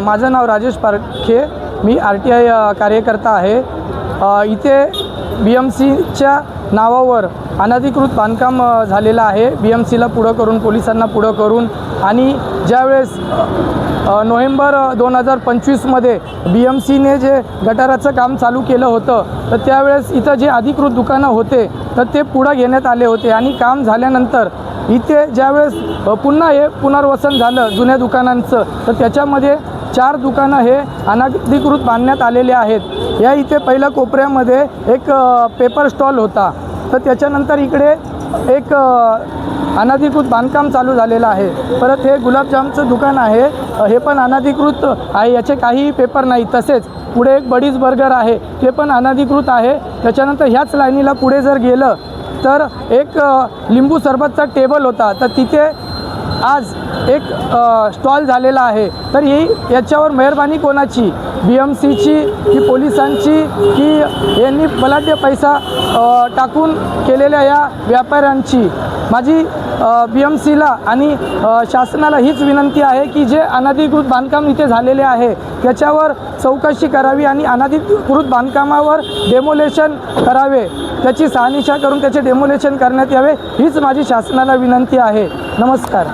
माझं नाव राजेश पारखे, मी RTI कार्यकर्ता आहे। इथे BMCच्या नावावर अनधिकृत बांधकाम झालेलं आहे। BMCला पुढं करून, पोलिसांना पुढं करून, आणि ज्यावेळेस नोव्हेंबर 2025मध्ये BMCने जे गटाराचं काम चालू केलं होतं, तर त्यावेळेस इथं जे अधिकृत दुकानं होते तर ते पुढं घेण्यात आले होते, आणि काम झाल्यानंतर इथे ज्यावेळेस पुन्हा हे पुनर्वसन झालं जुन्या दुकानांचं, तर त्याच्यामध्ये 4 दुकानं हे अनधिकृत बांधण्यात आलेले आहेत। या इथे पहिल्या कोपऱ्यामध्ये एक पेपर स्टॉल होता, तर त्याच्यानंतर इकडे एक अनधिकृत बांधकाम चालू झालेलं आहे। परत हे गुलाबजामचं दुकान आहे, हे पण अनधिकृत आहे, याचे काहीही पेपर नाही। तसेच पुढे एक बडीज बर्गर आहे, ते पण अनधिकृत आहे। त्याच्यानंतर ह्याच लाईनीला पुढे जर गेलं तर एक लिंबू सरबतचा टेबल होता, तर तिथे आज एक स्टॉल झालेला आहे। तर याच्यावर मेहरबानी कोणाची, BMCची की पोलिसांची, की यांनी बलाढ्य पैसा टाकून केलेल्या या व्यापाऱ्यांची? माझी BMCला आणि शासनाला हीच विनंती आहे की जे अनधिकृत बांधकाम इथे झालेले आहे त्याच्यावर चौकशी करावी आणि अनधिकृत बांधकामावर डेमोलेशन करावे, त्याची शहानिशा करून त्याचे डेमोलेशन करण्यात यावे, हीच माझी शासनाला विनंती आहे। नमस्कार।